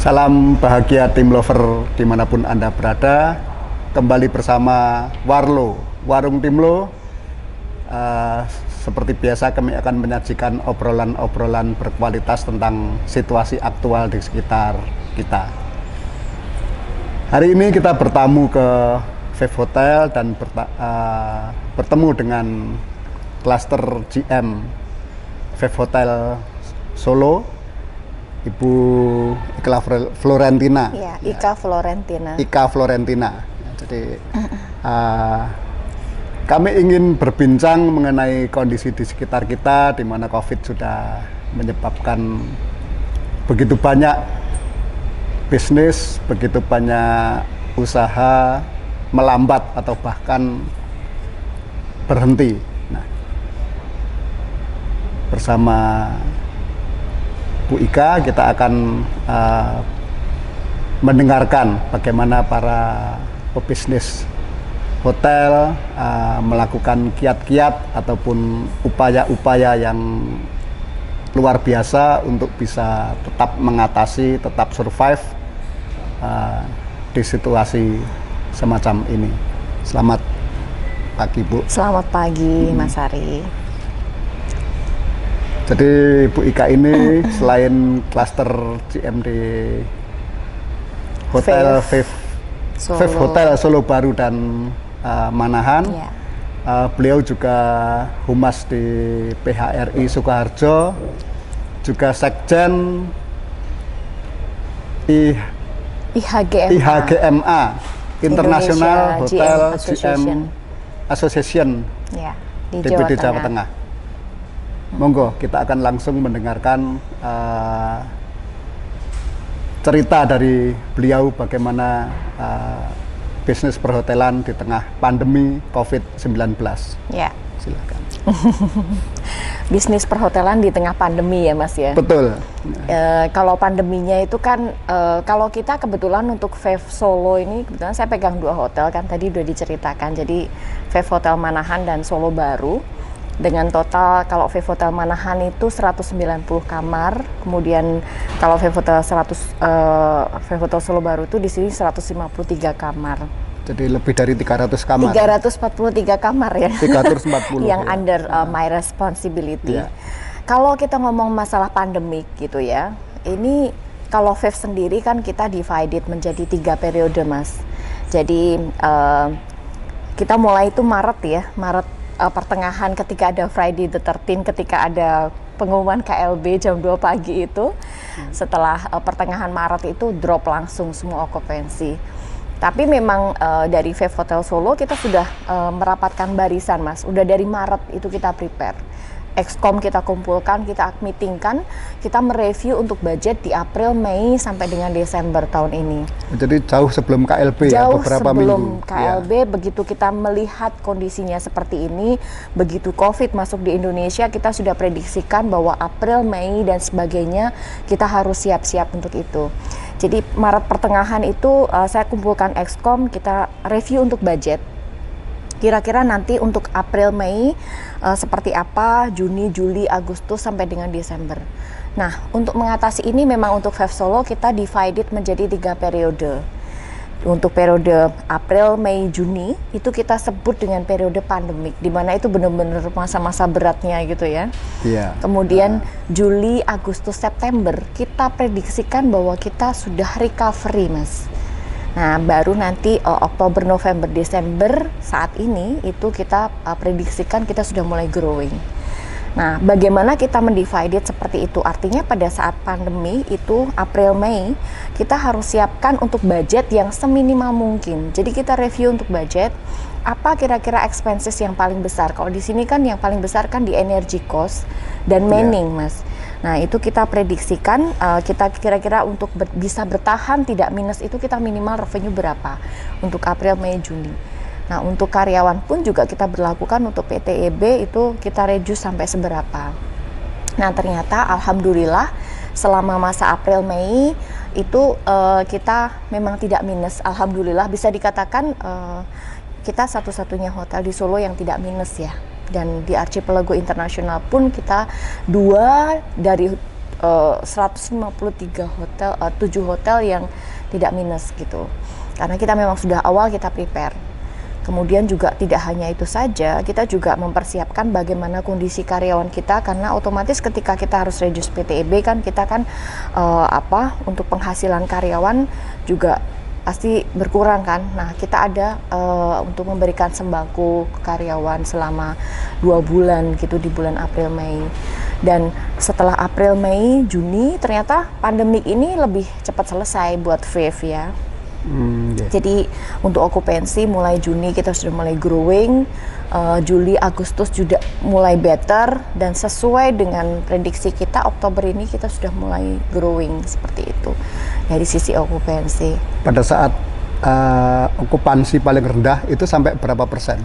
Salam bahagia tim lover dimanapun Anda berada. Kembali bersama Warlo, Warung Timlo. Seperti biasa kami akan menyajikan obrolan-obrolan berkualitas tentang situasi aktual di sekitar kita. Hari ini kita bertamu ke Vape Hotel dan bertemu dengan klaster GM Vape Hotel Solo, Ibu Ika Florentina. Ya, Ika Florentina. Ika Florentina. Jadi kami ingin berbincang mengenai kondisi di sekitar kita, di mana COVID sudah menyebabkan begitu banyak bisnis, begitu banyak usaha melambat atau bahkan berhenti. Nah, bersama Bu Ika kita akan mendengarkan bagaimana para pebisnis hotel melakukan kiat-kiat ataupun upaya-upaya yang luar biasa untuk bisa tetap mengatasi, tetap survive di situasi semacam ini. Selamat pagi, Bu. Selamat pagi, Mas Ari. Jadi Bu Ika ini selain klaster GM di Hotel Vape Hotel Solo Baru dan Manahan, beliau juga humas di PHRI Sukoharjo, juga sekjen IHGMA International Hotel GM Association di DPD Jawa Tengah. Monggo, kita akan langsung mendengarkan cerita dari beliau bagaimana bisnis perhotelan di tengah pandemi COVID-19. Ya. Silakan. Bisnis perhotelan di tengah pandemi ya, Mas ya? Betul. Kalau pandeminya itu kan, kalau kita kebetulan untuk Vape Solo ini, kebetulan saya pegang 2 hotel kan, tadi udah diceritakan. Jadi Vape Hotel Manahan dan Solo Baru. Dengan total kalau Vape Hotel Manahan itu 190 kamar, kemudian kalau Vape Hotel Solo Baru itu di sini 153 kamar. Jadi lebih dari 300 kamar. 343 kamar ya. 340 yang ya. Under my responsibility. Ya. Kalau kita ngomong masalah pandemik gitu ya, ini kalau Vape sendiri kan kita divided menjadi 3 periode, Mas. Jadi kita mulai itu Maret ya, pertengahan ketika ada Friday the 13th, ketika ada pengumuman KLB jam 2 pagi itu, setelah pertengahan Maret itu drop langsung semua okupansi. Tapi memang dari Vape Hotel Solo kita sudah merapatkan barisan, Mas. Udah dari Maret itu kita prepare. Excom kita kumpulkan, kita meetingkan, kita mereview untuk budget di April, Mei sampai dengan Desember tahun ini. Jadi jauh sebelum KLB ya, beberapa minggu. Jauh sebelum KLB, ya. Begitu kita melihat kondisinya seperti ini, begitu COVID masuk di Indonesia, kita sudah prediksikan bahwa April, Mei dan sebagainya kita harus siap-siap untuk itu. Jadi Maret pertengahan itu saya kumpulkan Excom, kita review untuk budget. Kira-kira nanti untuk April, Mei seperti apa, Juni, Juli, Agustus sampai dengan Desember. Nah, untuk mengatasi ini memang untuk Vape Solo kita divided menjadi 3 periode. Untuk periode April, Mei, Juni itu kita sebut dengan periode pandemik, di mana itu benar-benar masa-masa beratnya gitu ya. Iya. Kemudian Juli, Agustus, September kita prediksikan bahwa kita sudah recovery, Mas. Nah, baru nanti Oktober, November, Desember saat ini itu kita prediksikan kita sudah mulai growing. Nah, bagaimana kita mendivided seperti itu? Artinya pada saat pandemi itu April, Mei kita harus siapkan untuk budget yang seminimal mungkin. Jadi kita review untuk budget apa kira-kira expenses yang paling besar. Kalau di sini kan yang paling besar kan di energy cost dan manning, Mas. Nah, itu kita prediksikan kita kira-kira untuk bisa bertahan tidak minus itu kita minimal revenue berapa untuk April, Mei, Juni. Nah, untuk karyawan pun juga kita berlakukan untuk PTEB itu kita reduce sampai seberapa. Nah, ternyata alhamdulillah selama masa April, Mei itu kita memang tidak minus. Alhamdulillah bisa dikatakan kita satu-satunya hotel di Solo yang tidak minus ya. Dan di Archipelago Internasional pun kita 2 dari 153 hotel, 7 hotel yang tidak minus gitu. Karena kita memang sudah awal kita prepare. Kemudian juga tidak hanya itu saja, kita juga mempersiapkan bagaimana kondisi karyawan kita, karena otomatis ketika kita harus reduce PTEB kan kita kan untuk penghasilan karyawan juga pasti berkurang kan. Nah, kita ada untuk memberikan sembako ke karyawan selama 2 bulan gitu di bulan April Mei. Dan setelah April Mei Juni ternyata pandemik ini lebih cepat selesai buat Viv ya. Jadi untuk okupansi mulai Juni kita sudah mulai growing, Juli Agustus juga mulai better, dan sesuai dengan prediksi kita Oktober ini kita sudah mulai growing seperti itu dari sisi okupansi. Pada saat okupansi paling rendah itu sampai berapa persen?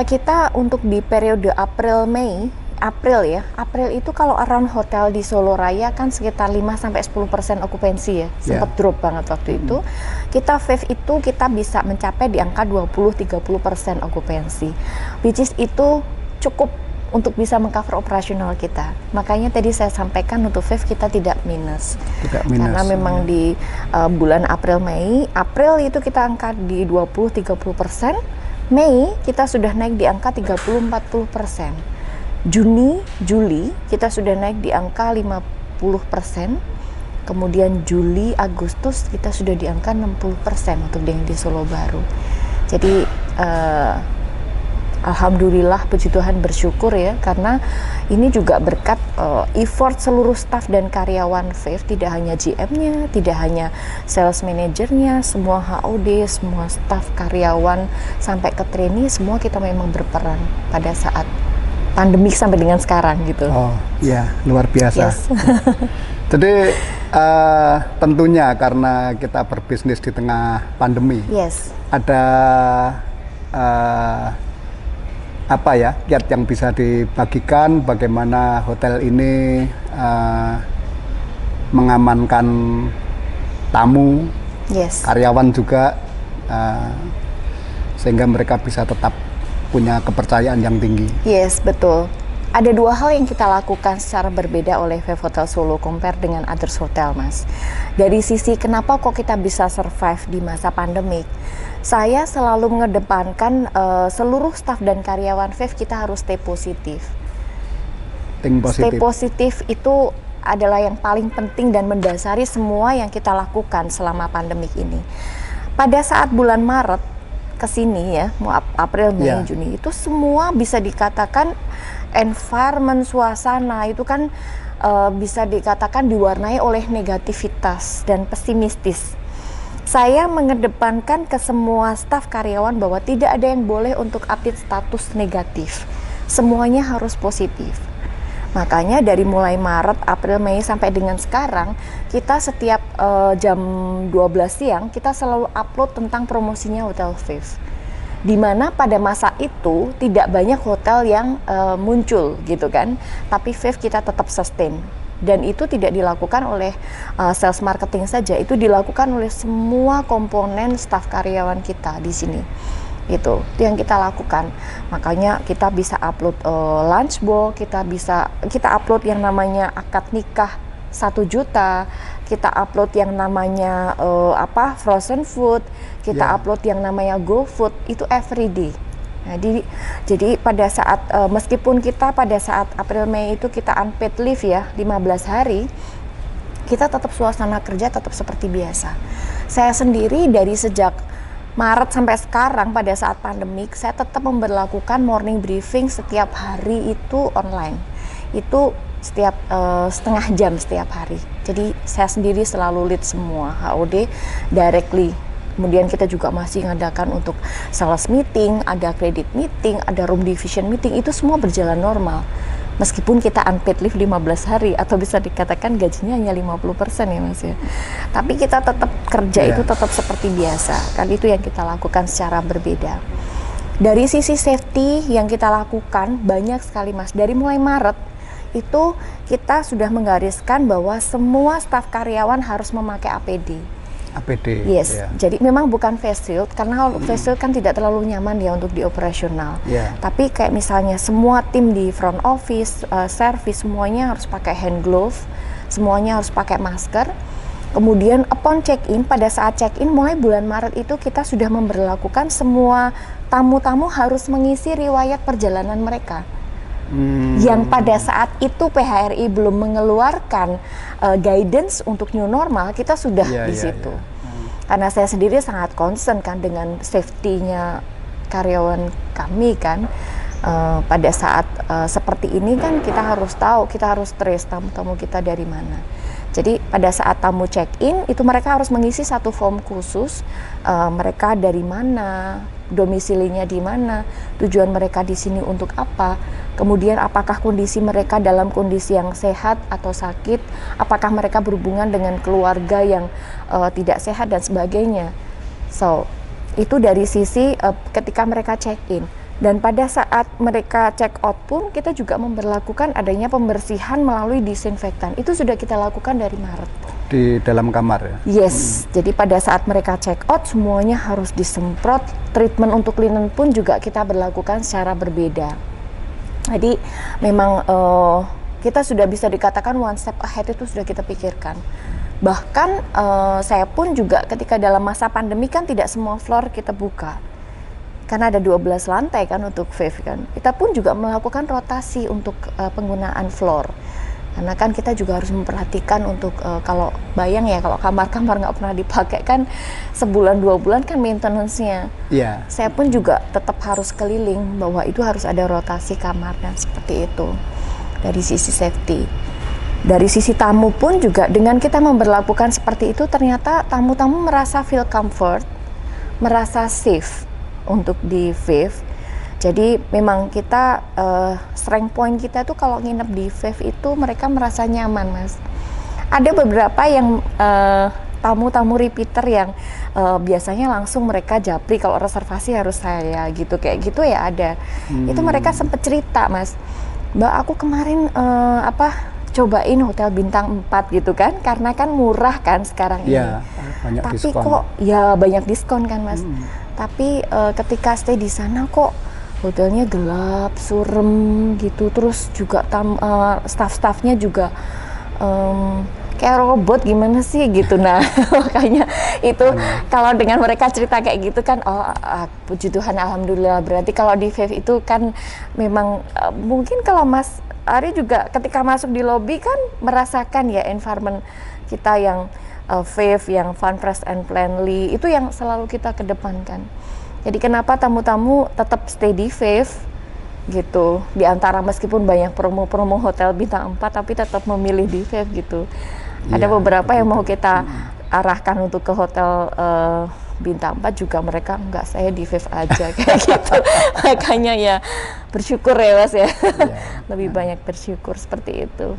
Kita untuk di periode April itu kalau around hotel di Solo Raya kan sekitar 5-10% okupansi ya, sempat drop banget waktu itu. Kita Viv itu kita bisa mencapai di angka 20-30% okupansi, which is itu cukup untuk bisa mengcover operasional kita. Makanya tadi saya sampaikan untuk Viv kita tidak minus. Karena memang di bulan April itu kita angka di 20-30%, Mei kita sudah naik di angka 30-40%. Juni, Juli kita sudah naik di angka 50%, kemudian Juli, Agustus kita sudah di angka 60% untuk yang di Solo Baru. Jadi alhamdulillah, puji Tuhan, bersyukur ya, karena ini juga berkat effort seluruh staf dan karyawan Viv, tidak hanya GM-nya, tidak hanya sales manajernya, semua HOD, semua staf, karyawan, sampai ke trainee, semua kita memang berperan pada saat pandemik sampai dengan sekarang gitu. Oh iya, luar biasa. Yes. Jadi tentunya karena kita berbisnis di tengah pandemi, ada kiat yang bisa dibagikan bagaimana hotel ini mengamankan tamu, karyawan juga, sehingga mereka bisa tetap punya kepercayaan yang tinggi. Yes, betul. Ada 2 hal yang kita lakukan secara berbeda oleh Viv Hotel Solo compare dengan others hotel, Mas. Dari sisi kenapa kok kita bisa survive di masa pandemik, saya selalu mengedepankan seluruh staf dan karyawan Viv kita harus stay positif. Stay positif itu adalah yang paling penting dan mendasari semua yang kita lakukan selama pandemik ini. Pada saat bulan Maret kesini ya, April, Mei, Juni, itu semua bisa dikatakan environment, suasana itu kan bisa dikatakan diwarnai oleh negativitas dan pesimistis. Saya mengedepankan ke semua staf karyawan bahwa tidak ada yang boleh untuk update status negatif, semuanya harus positif. Makanya dari mulai Maret, April, Mei sampai dengan sekarang, kita setiap jam 12 siang kita selalu upload tentang promosinya Hotel Viv. Dimana pada masa itu tidak banyak hotel yang muncul gitu kan, tapi Viv kita tetap sustain. Dan itu tidak dilakukan oleh sales marketing saja, itu dilakukan oleh semua komponen staf karyawan kita di sini. Itu yang kita lakukan. Makanya kita bisa upload lunch box, kita upload yang namanya akad nikah 1 juta, kita upload yang namanya frozen food, kita upload yang namanya GoFood, itu everyday. Nah, jadi pada saat meskipun kita pada saat April Mei itu kita unpaid leave ya 15 hari, kita tetap suasana kerja tetap seperti biasa. Saya sendiri dari sejak Maret sampai sekarang pada saat pandemik, saya tetap memberlakukan morning briefing setiap hari itu online. Itu setiap setengah jam setiap hari. Jadi saya sendiri selalu lead semua HOD directly. Kemudian kita juga masih mengadakan untuk sales meeting, ada credit meeting, ada room division meeting, itu semua berjalan normal. Meskipun kita unpaid leave 15 hari atau bisa dikatakan gajinya hanya 50% ya Mas ya. Tapi kita tetap kerja itu tetap seperti biasa. Kan itu yang kita lakukan secara berbeda. Dari sisi safety yang kita lakukan banyak sekali Mas. Dari mulai Maret itu kita sudah menggariskan bahwa semua staf karyawan harus memakai APD. Yes, jadi memang bukan face shield karena face shield kan tidak terlalu nyaman ya untuk di operasional. Tapi kayak misalnya semua tim di front office, service semuanya harus pakai hand glove semuanya harus pakai masker. Kemudian upon check-in, pada saat check-in mulai bulan Maret itu kita sudah memberlakukan semua tamu-tamu harus mengisi riwayat perjalanan mereka. Yang pada saat itu PHRI belum mengeluarkan guidance untuk new normal, kita sudah di situ. Karena saya sendiri sangat concern kan dengan safety-nya karyawan kami kan. Pada saat seperti ini kan kita harus tahu, kita harus trace tamu-tamu kita dari mana. Jadi pada saat tamu check-in itu mereka harus mengisi satu form khusus, mereka dari mana, domisilinya di mana, tujuan mereka di sini untuk apa, kemudian apakah kondisi mereka dalam kondisi yang sehat atau sakit, apakah mereka berhubungan dengan keluarga yang tidak sehat dan sebagainya. So itu dari sisi ketika mereka check-in. Dan pada saat mereka check out pun kita juga memberlakukan adanya pembersihan melalui disinfektan. Itu sudah kita lakukan dari Maret. Di dalam kamar ya? Yes, jadi pada saat mereka check out semuanya harus disemprot. Treatment untuk linen pun juga kita berlakukan secara berbeda. Jadi memang kita sudah bisa dikatakan one step ahead itu sudah kita pikirkan. Bahkan saya pun juga ketika dalam masa pandemi kan tidak semua floor kita buka. Karena ada 12 lantai kan untuk VIV kan. Kita pun juga melakukan rotasi untuk penggunaan floor. Karena kan kita juga harus memperhatikan untuk kalau bayang ya kalau kamar-kamar nggak pernah dipakai kan sebulan 2 bulan kan maintenance-nya. Iya. Saya pun juga tetap harus keliling bahwa itu harus ada rotasi kamarnya seperti itu. Dari sisi safety. Dari sisi tamu pun juga dengan kita memberlakukan seperti itu ternyata tamu-tamu merasa feel comfort, merasa safe untuk di VIV. Jadi memang kita strength point kita tuh kalau nginep di VIV itu mereka merasa nyaman, Mas. Ada beberapa yang tamu-tamu repeater yang biasanya langsung mereka japri kalau reservasi harus saya gitu kayak gitu ya ada. Itu mereka sempet cerita, Mas. Mbak aku kemarin cobain hotel bintang 4 gitu kan karena kan murah kan sekarang ini. Banyak tapi diskon. kok ya banyak diskon kan Mas. Tapi ketika stay di sana kok hotelnya gelap, surem gitu. Terus juga staff-staffnya juga kayak robot gimana sih gitu. Nah makanya itu kalau dengan mereka cerita kayak gitu kan puji Tuhan alhamdulillah. Berarti kalau di VIV itu kan memang mungkin kalau Mas Ari juga ketika masuk di lobby kan merasakan ya environment kita yang VIV, yang fun, fresh and friendly itu yang selalu kita kedepankan. Jadi kenapa tamu-tamu tetap stay di VIV gitu. Di antara meskipun banyak promo-promo hotel bintang 4 tapi tetap memilih di VIV gitu. Ada beberapa yang mau kita arahkan untuk ke hotel bintang 4 juga mereka enggak, saya di VIV aja kayak gitu. Makanya ya bersyukur ya Mas ya. Lebih banyak bersyukur seperti itu.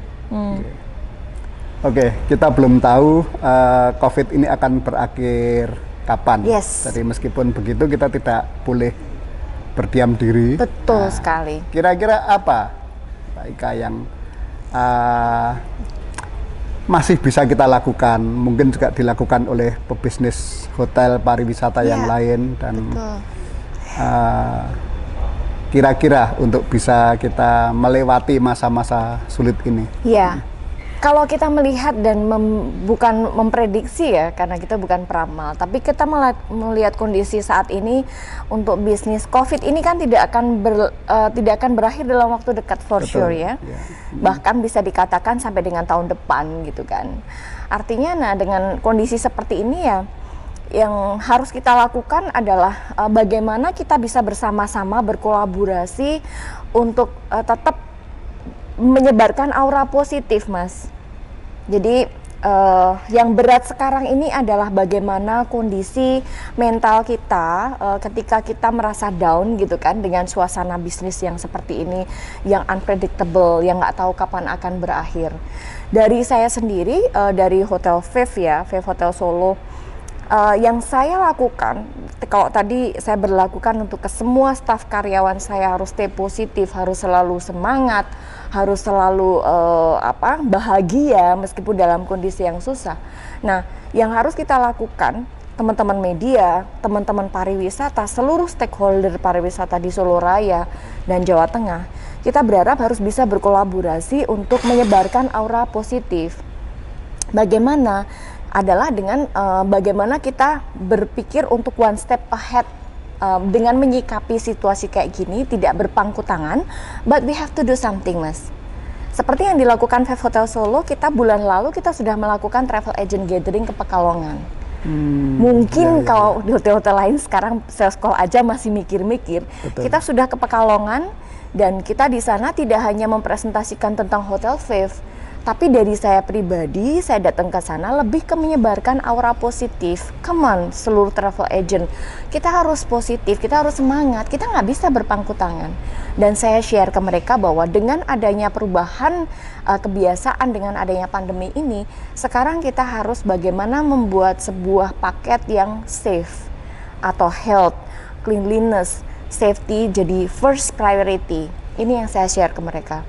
Oke, kita belum tahu COVID ini akan berakhir kapan. Yes. Jadi meskipun begitu kita tidak boleh berdiam diri. Betul sekali. Kira-kira apa, Pak Ika, yang masih bisa kita lakukan? Mungkin juga dilakukan oleh pebisnis hotel pariwisata yang lain dan kira-kira untuk bisa kita melewati masa-masa sulit ini. Iya. Kalau kita melihat dan bukan memprediksi ya, karena kita bukan peramal, tapi kita melihat kondisi saat ini untuk bisnis COVID ini kan tidak akan berakhir dalam waktu dekat for sure ya. Bahkan bisa dikatakan sampai dengan tahun depan gitu kan. Artinya nah dengan kondisi seperti ini ya, yang harus kita lakukan adalah bagaimana kita bisa bersama-sama berkolaborasi untuk tetap menyebarkan aura positif, Mas. Jadi yang berat sekarang ini adalah bagaimana kondisi mental kita ketika kita merasa down gitu kan dengan suasana bisnis yang seperti ini, yang unpredictable, yang nggak tahu kapan akan berakhir. Dari saya sendiri dari Hotel VIV ya, VIV Hotel Solo. Yang saya lakukan, kalau tadi saya berlakukan untuk ke semua staf karyawan saya harus stay positif, harus selalu semangat, harus selalu bahagia meskipun dalam kondisi yang susah. Nah, yang harus kita lakukan, teman-teman media, teman-teman pariwisata, seluruh stakeholder pariwisata di Solo Raya dan Jawa Tengah, kita berharap harus bisa berkolaborasi untuk menyebarkan aura positif. Bagaimana adalah dengan bagaimana kita berpikir untuk one step ahead dengan menyikapi situasi kayak gini, tidak berpangku tangan, but we have to do something, Mas. Seperti yang dilakukan Five Hotel Solo, kita bulan lalu kita sudah melakukan travel agent gathering ke Pekalongan. Mungkin kalau di hotel-hotel lain sekarang sales call aja masih mikir-mikir, kita sudah ke Pekalongan dan kita di sana tidak hanya mempresentasikan tentang Hotel Five, tapi dari saya pribadi, saya datang ke sana lebih ke menyebarkan aura positif. Come on, seluruh travel agent, kita harus positif, kita harus semangat, kita nggak bisa berpangku tangan. Dan saya share ke mereka bahwa dengan adanya perubahan kebiasaan, dengan adanya pandemi ini, sekarang kita harus bagaimana membuat sebuah paket yang safe, atau health, cleanliness, safety jadi first priority. Ini yang saya share ke mereka.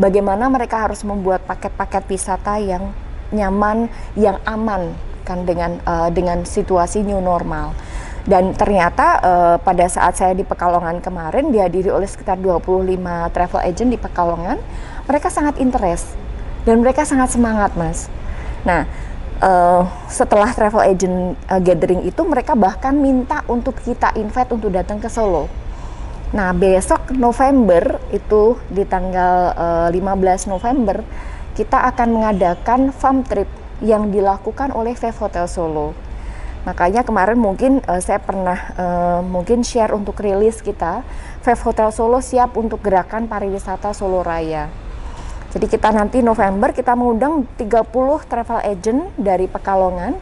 Bagaimana mereka harus membuat paket-paket wisata yang nyaman, yang aman kan dengan situasi new normal. Dan ternyata pada saat saya di Pekalongan kemarin dihadiri oleh sekitar 25 travel agent di Pekalongan, mereka sangat interest dan mereka sangat semangat, Mas. Nah, setelah travel agent gathering itu, mereka bahkan minta untuk kita invite untuk datang ke Solo. Nah, besok November itu di tanggal 15 November kita akan mengadakan farm trip yang dilakukan oleh Five Hotel Solo. Makanya kemarin mungkin saya pernah mungkin share untuk rilis kita, Five Hotel Solo siap untuk gerakan pariwisata Solo Raya. Jadi kita nanti November kita mengundang 30 travel agent dari Pekalongan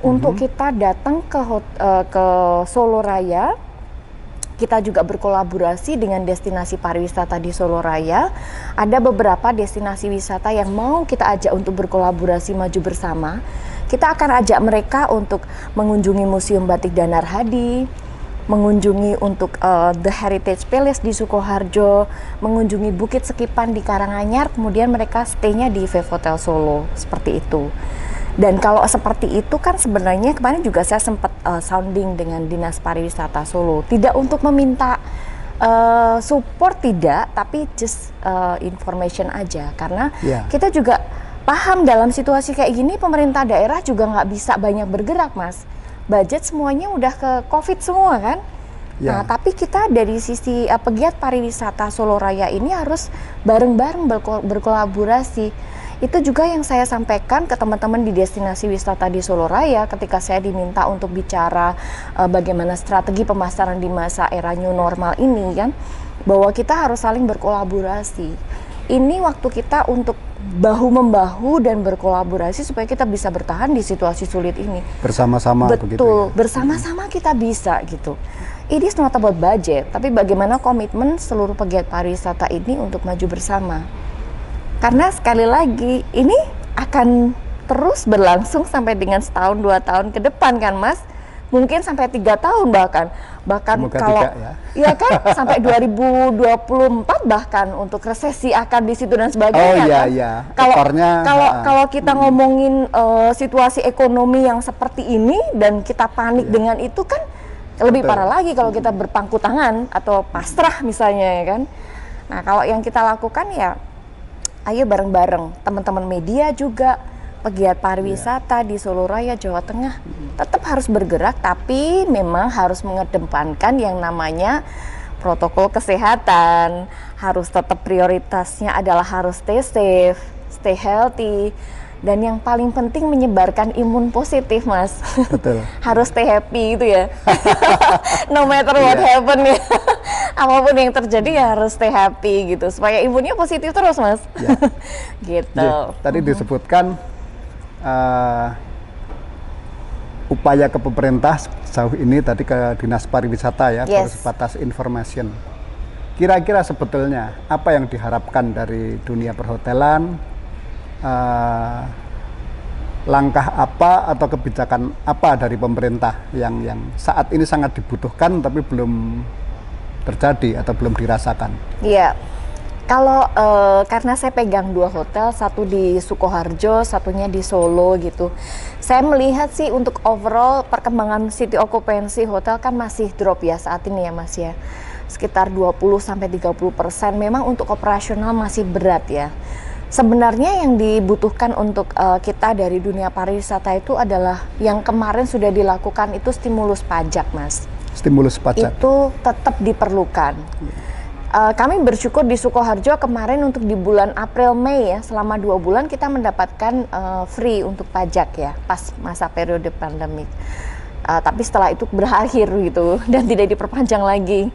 untuk kita datang ke Solo Raya. Kita juga berkolaborasi dengan destinasi pariwisata di Solo Raya. Ada beberapa destinasi wisata yang mau kita ajak untuk berkolaborasi maju bersama. Kita akan ajak mereka untuk mengunjungi Museum Batik Danar Hadi, mengunjungi untuk The Heritage Palace di Sukoharjo, mengunjungi Bukit Sekipan di Karanganyar, kemudian mereka stay-nya di Five Hotel Solo, seperti itu. Dan kalau seperti itu kan sebenarnya kemarin juga saya sempat sounding dengan Dinas Pariwisata Solo, tidak untuk meminta support, tidak, tapi just information aja, karena kita juga paham dalam situasi kayak gini pemerintah daerah juga nggak bisa banyak bergerak, Mas. Budget semuanya udah ke COVID semua kan. Nah, tapi kita dari sisi pegiat pariwisata Solo Raya ini harus bareng-bareng berkolaborasi. Itu juga yang saya sampaikan ke teman-teman di destinasi wisata di Solo Raya ketika saya diminta untuk bicara bagaimana strategi pemasaran di masa era new normal ini kan, bahwa kita harus saling berkolaborasi. Ini waktu kita untuk bahu-membahu dan berkolaborasi supaya kita bisa bertahan di situasi sulit ini. Bersama-sama begitu. Betul, bersama-sama kita bisa gitu. It is not about budget, tapi bagaimana komitmen seluruh pegiat pariwisata ini untuk maju bersama. Karena sekali lagi ini akan terus berlangsung sampai dengan setahun 2 tahun ke depan kan, Mas, mungkin sampai 3 tahun bahkan semoga kalau tidak, ya kan sampai 2024 bahkan untuk resesi akan di situ dan sebagainya. Kalau kita ngomongin situasi ekonomi yang seperti ini dan kita panik dengan itu kan lebih parah lagi kalau kita berpangku tangan atau pasrah misalnya ya kan. Nah, kalau yang kita lakukan ya ayo bareng-bareng, teman-teman media juga, pegiat pariwisata di Solo Raya, Jawa Tengah, tetap harus bergerak, tapi memang harus mengedepankan yang namanya protokol kesehatan, harus tetap prioritasnya adalah harus stay safe, stay healthy, dan yang paling penting menyebarkan imun positif, Mas. Betul. Harus stay happy itu ya. No matter what happen ya. Apapun yang terjadi ya harus stay happy gitu supaya imunnya positif terus, Mas. Gitu. Tadi disebutkan upaya ke pemerintah sejauh ini tadi ke Dinas Pariwisata ya, sebatas information. Kira-kira sebetulnya apa yang diharapkan dari dunia perhotelan, langkah apa atau kebijakan apa dari pemerintah yang saat ini sangat dibutuhkan tapi belum terjadi atau belum dirasakan? Iya, kalau karena saya pegang 2 hotel, satu di Sukoharjo, satunya di Solo gitu. Saya melihat sih untuk overall perkembangan city occupancy hotel kan masih drop ya saat ini ya, Mas ya. Sekitar 20-30% memang untuk operasional masih berat ya. Sebenarnya yang dibutuhkan untuk kita dari dunia pariwisata itu adalah yang kemarin sudah dilakukan itu stimulus pajak, Mas. Stimulus pajak. Itu tetap diperlukan. Kami bersyukur di Sukoharjo kemarin untuk di bulan April Mei ya, selama 2 bulan kita mendapatkan free untuk pajak ya, pas masa periode pandemik. Tapi setelah itu berakhir gitu dan tidak diperpanjang lagi.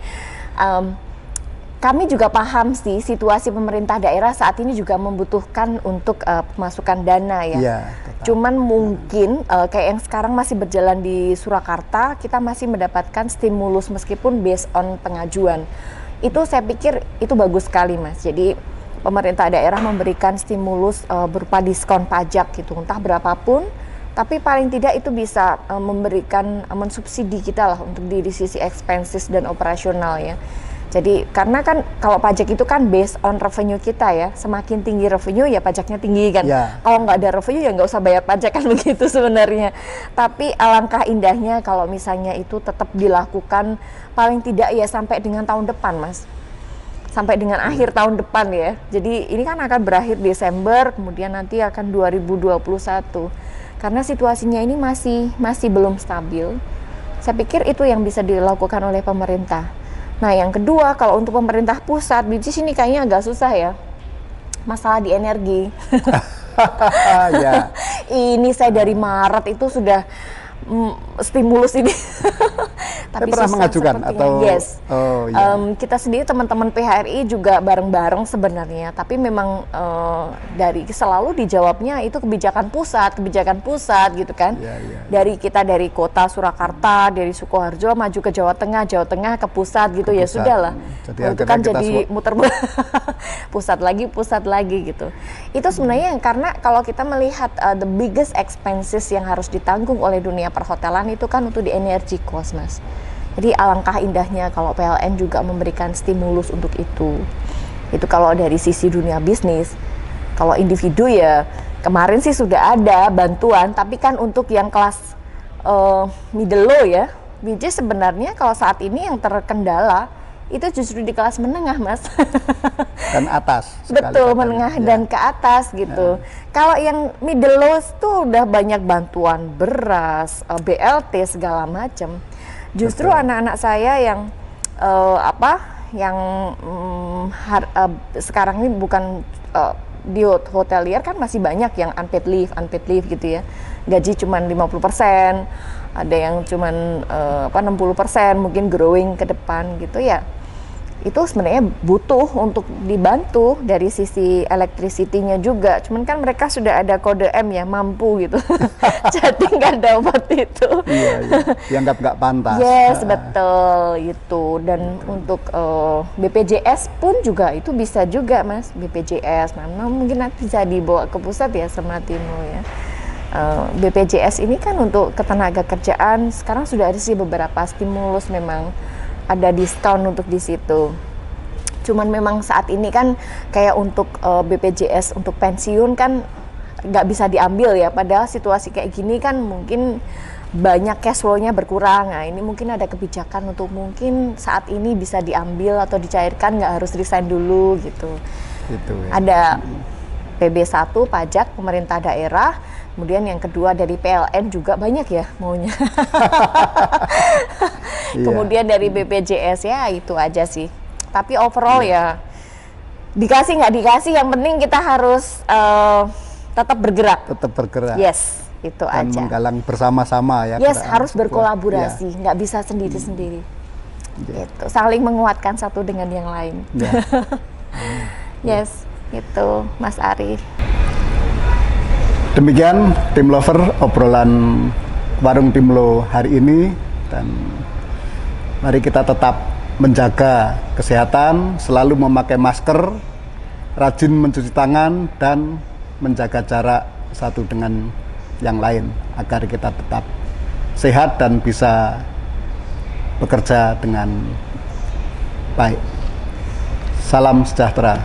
Kami juga paham sih situasi pemerintah daerah saat ini juga membutuhkan untuk pemasukan dana ya. Ya, cuman mungkin kayak yang sekarang masih berjalan di Surakarta, kita masih mendapatkan stimulus meskipun based on pengajuan. Itu saya pikir itu bagus sekali, Mas. Jadi pemerintah daerah memberikan stimulus berupa diskon pajak gitu, entah berapapun, tapi paling tidak itu bisa memberikan mensubsidi kita lah untuk di sisi expenses dan operasional ya. Jadi karena kan kalau pajak itu kan based on revenue kita ya, semakin tinggi revenue ya pajaknya tinggi kan. Ya. Kalau nggak ada revenue ya nggak usah bayar pajak kan begitu sebenarnya. Tapi alangkah indahnya kalau misalnya itu tetap dilakukan paling tidak ya sampai dengan tahun depan, Mas. Sampai dengan akhir tahun depan ya. Jadi ini kan akan berakhir Desember, kemudian nanti akan 2021. Karena situasinya ini masih belum stabil. Saya pikir itu yang bisa dilakukan oleh pemerintah. Nah, yang kedua, kalau untuk pemerintah pusat, which is ini kayaknya agak susah ya, masalah di energi. Ya. Ini saya dari Maret itu sudah stimulus ini. Tapi pernah mengajukan atau yes. Oh, ya. Kita sendiri teman-teman PHRI juga bareng-bareng sebenarnya, tapi memang dari selalu dijawabnya itu kebijakan pusat gitu kan. Ya. Dari kita dari kota Surakarta, dari Sukoharjo maju ke Jawa Tengah ke pusat gitu ya sudahlah. Itu kan jadi muter pusat lagi gitu. Itu sebenarnya karena kalau kita melihat the biggest expenses yang harus ditanggung oleh dunia perhotelan itu kan untuk di energy cost, Mas. Jadi alangkah indahnya kalau PLN juga memberikan stimulus untuk itu. Itu kalau dari sisi dunia bisnis. Kalau individu ya kemarin sih sudah ada bantuan, tapi kan untuk yang kelas middle low ya, which is sebenarnya kalau saat ini yang terkendala itu justru di kelas menengah, Mas. Dan atas. Betul, menengah dan ke atas gitu. Kalau yang middle low tuh udah banyak bantuan beras, BLT segala macam. Justru anak-anak saya yang sekarang ini bukan di hotelier kan masih banyak yang unpaid leave gitu ya. Gaji cuma 50%, ada yang cuma 60%, mungkin growing ke depan gitu ya. Itu sebenarnya butuh untuk dibantu dari sisi electricity-nya juga. Cuman kan mereka sudah ada kode M ya, mampu gitu. Jadi nggak dapat itu. Iya. Dianggap nggak pantas. Yes, betul itu. Dan untuk BPJS pun juga itu bisa juga, Mas. BPJS, mana mungkin nanti bisa dibawa ke pusat ya sama Timo ya. BPJS ini kan untuk ketenaga kerjaan. Sekarang sudah ada sih beberapa stimulus memang. Ada diskon untuk di situ. Cuman memang saat ini kan kayak untuk BPJS untuk pensiun kan nggak bisa diambil ya. Padahal situasi kayak gini kan mungkin banyak cash flow-nya berkurang. Nah ini mungkin ada kebijakan untuk mungkin saat ini bisa diambil atau dicairkan, nggak harus resign dulu gitu. Gitu ya. Ada PB1 pajak pemerintah daerah. Kemudian yang kedua dari PLN juga banyak ya maunya. Kemudian dari BPJS ya itu aja sih. Tapi overall ya dikasih nggak dikasih yang penting kita harus tetap bergerak. Tetap bergerak. Yes, itu dan aja. Menggalang bersama-sama ya. Yes, harus berkolaborasi, nggak bisa sendiri-sendiri. Gitu. Saling menguatkan satu dengan yang lain. Yes, itu Mas Ari. Demikian Tim Lover obrolan Warung Timlo hari ini, dan mari kita tetap menjaga kesehatan, selalu memakai masker, rajin mencuci tangan, dan menjaga jarak satu dengan yang lain agar kita tetap sehat dan bisa bekerja dengan baik. Salam sejahtera.